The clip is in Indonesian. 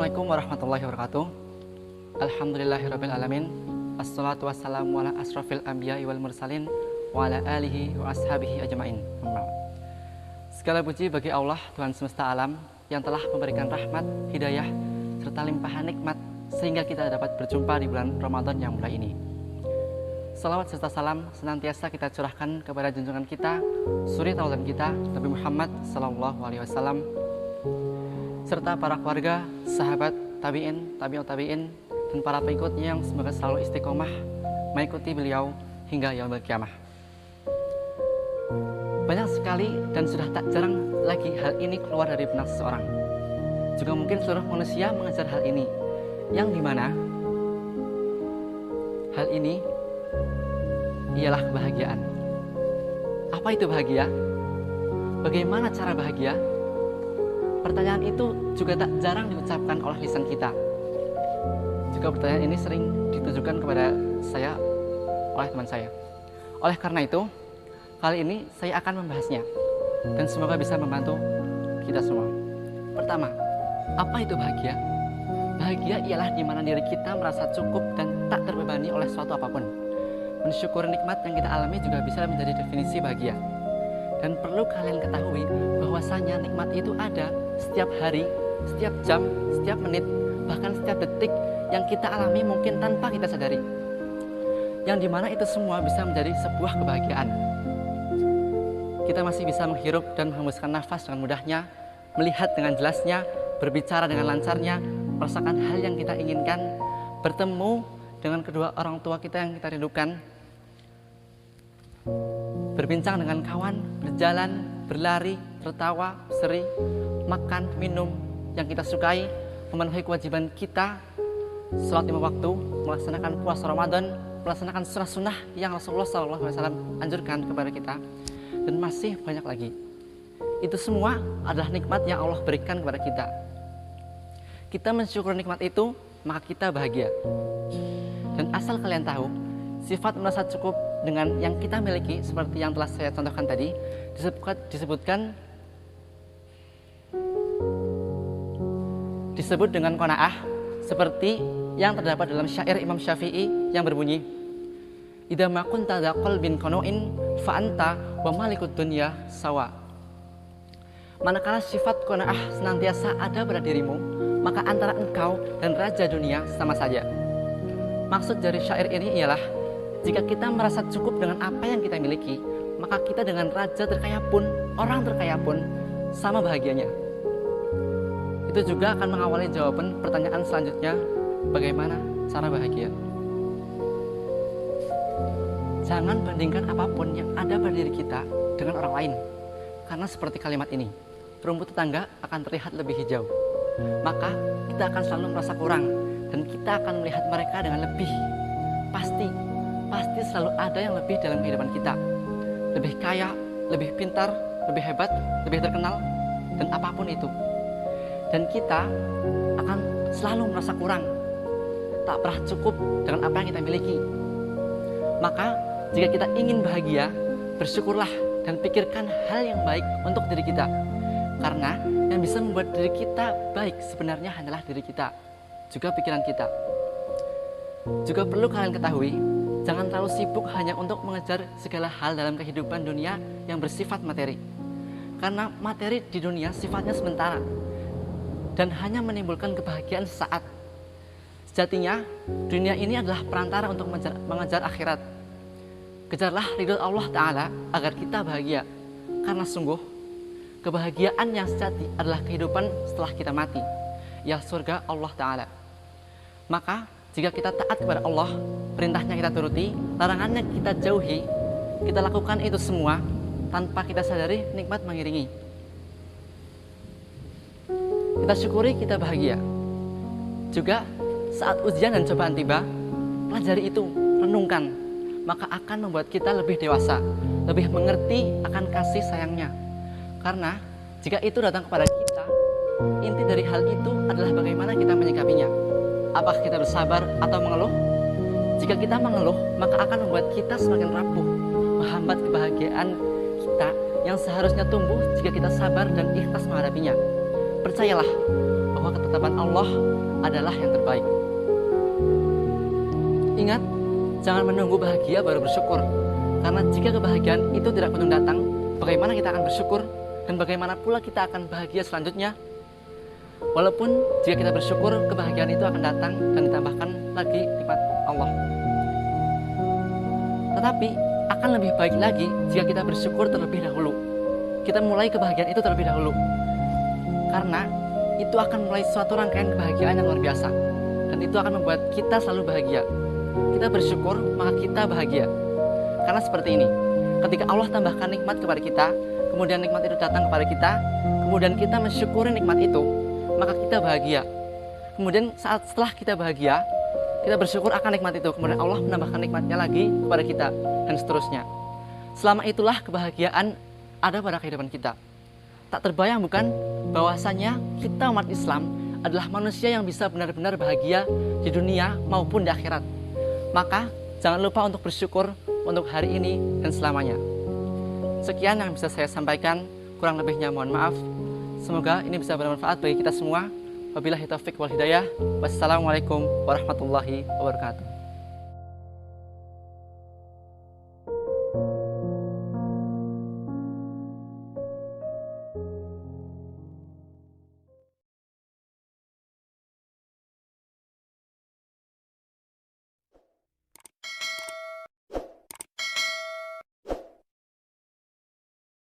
Assalamualaikum warahmatullahi wabarakatuh. Alhamdulillahirabbil alamin. Assalatu wassalamu ala asrafil anbiya'i wal mursalin wa ala alihi wa ashabihi ajmain. Segala puji bagi Allah, Tuhan semesta alam, yang telah memberikan rahmat, hidayah, serta limpahan nikmat sehingga kita dapat berjumpa di bulan Ramadan yang mulai ini. Salawat serta salam senantiasa kita curahkan kepada junjungan kita, suri tauladan kita, Nabi Muhammad SAW, serta para keluarga, sahabat, tabi'in, tabi'ut tabi'in, dan para pengikutnya yang semoga selalu istiqomah mengikuti beliau hingga yaumil qiyamah. Banyak sekali dan sudah tak jarang lagi hal ini keluar dari benak seseorang. Juga mungkin seluruh manusia mengejar hal ini, yang dimana hal ini ialah kebahagiaan. Apa itu bahagia? Bagaimana cara bahagia? Pertanyaan itu juga tak jarang diucapkan oleh lisan kita. Juga pertanyaan ini sering ditujukan kepada saya oleh teman saya. Oleh karena itu, kali ini saya akan membahasnya dan semoga bisa membantu kita semua. Pertama, apa itu bahagia? Bahagia ialah di mana diri kita merasa cukup dan tak terbebani oleh suatu apapun. Mensyukuri nikmat yang kita alami juga bisa menjadi definisi bahagia. Dan perlu kalian ketahui bahwasanya nikmat itu ada setiap hari, setiap jam, setiap menit, bahkan setiap detik yang kita alami mungkin tanpa kita sadari. Yang dimana itu semua bisa menjadi sebuah kebahagiaan. Kita masih bisa menghirup dan menghembuskan nafas dengan mudahnya, melihat dengan jelasnya, berbicara dengan lancarnya, merasakan hal yang kita inginkan, bertemu dengan kedua orang tua kita yang kita rindukan, berbincang dengan kawan, berjalan, berlari, tertawa, berseri, makan, minum yang kita sukai, memenuhi kewajiban kita, sholat 5 waktu, melaksanakan puasa Ramadan, melaksanakan sunnah-sunnah yang Rasulullah SAW anjurkan kepada kita, dan masih banyak lagi. Itu semua adalah nikmat yang Allah berikan kepada kita. Kita mensyukuri nikmat itu, maka kita bahagia. Dan asal kalian tahu, sifat merasa cukup dengan yang kita miliki seperti yang telah saya contohkan tadi disebut dengan qanaah, seperti yang terdapat dalam syair Imam Syafi'i yang berbunyi, idza ma kunta dza qalbin qana'in fa anta wa malikud dunya sawa. Manakala sifat qanaah senantiasa ada pada dirimu, maka antara engkau dan raja dunia sama saja. Maksud dari syair ini ialah, jika kita merasa cukup dengan apa yang kita miliki, maka kita dengan raja terkaya pun, orang terkaya pun, sama bahagianya. Itu juga akan mengawali jawaban pertanyaan selanjutnya, bagaimana cara bahagia? Jangan bandingkan apapun yang ada pada diri kita dengan orang lain. Karena seperti kalimat ini, rumput tetangga akan terlihat lebih hijau. Maka kita akan selalu merasa kurang, dan kita akan melihat mereka dengan lebih. Pasti selalu ada yang lebih dalam kehidupan kita. Lebih kaya, lebih pintar, lebih hebat, lebih terkenal, dan apapun itu. Dan kita akan selalu merasa kurang, tak pernah cukup dengan apa yang kita miliki. Maka jika kita ingin bahagia, bersyukurlah dan pikirkan hal yang baik untuk diri kita. Karena yang bisa membuat diri kita baik sebenarnya hanyalah diri kita, juga pikiran kita. Juga perlu kalian ketahui, jangan terlalu sibuk hanya untuk mengejar segala hal dalam kehidupan dunia yang bersifat materi. Karena materi di dunia sifatnya sementara dan hanya menimbulkan kebahagiaan sesaat. Sejatinya, dunia ini adalah perantara untuk mengejar akhirat. Kejarlah ridho Allah Ta'ala agar kita bahagia. Karena sungguh, kebahagiaan yang sejati adalah kehidupan setelah kita mati, ya surga Allah Ta'ala. Maka jika kita taat kepada Allah, perintahnya kita turuti, larangannya kita jauhi, kita lakukan itu semua tanpa kita sadari nikmat mengiringi. Kita syukuri kita bahagia. Juga saat ujian dan cobaan tiba, pelajari itu, renungkan, maka akan membuat kita lebih dewasa, lebih mengerti akan kasih sayangnya. Karena jika itu datang kepada kita, inti dari hal itu adalah bagaimana kita menyikapinya. Apakah kita bersabar atau mengeluh? Jika kita mengeluh, maka akan membuat kita semakin rapuh, menghambat kebahagiaan kita yang seharusnya tumbuh jika kita sabar dan ikhlas menghadapinya. Percayalah, bahwa ketetapan Allah adalah yang terbaik. Ingat, jangan menunggu bahagia baru bersyukur. Karena jika kebahagiaan itu tidak kunjung datang, bagaimana kita akan bersyukur dan bagaimana pula kita akan bahagia selanjutnya? Walaupun jika kita bersyukur, kebahagiaan itu akan datang dan ditambahkan lagi nikmat Allah. Tetapi akan lebih baik lagi jika kita bersyukur terlebih dahulu. Kita mulai kebahagiaan itu terlebih dahulu. Karena itu akan mulai suatu rangkaian kebahagiaan yang luar biasa. Dan itu akan membuat kita selalu bahagia. Kita bersyukur, maka kita bahagia. Karena seperti ini, ketika Allah tambahkan nikmat kepada kita, kemudian nikmat itu datang kepada kita, kemudian kita mensyukuri nikmat itu, maka kita bahagia. Kemudian setelah kita bahagia, kita bersyukur akan nikmat itu, kemudian Allah menambahkan nikmatnya lagi kepada kita, dan seterusnya. Selama itulah kebahagiaan ada pada kehidupan kita. Tak terbayang bukan bahwasanya kita umat Islam adalah manusia yang bisa benar-benar bahagia di dunia maupun di akhirat. Maka jangan lupa untuk bersyukur untuk hari ini dan selamanya. Sekian yang bisa saya sampaikan, kurang lebihnya mohon maaf. Semoga ini bisa bermanfaat bagi kita semua. Wabillahi taufiq wal hidayah. Wassalamualaikum warahmatullahi wabarakatuh.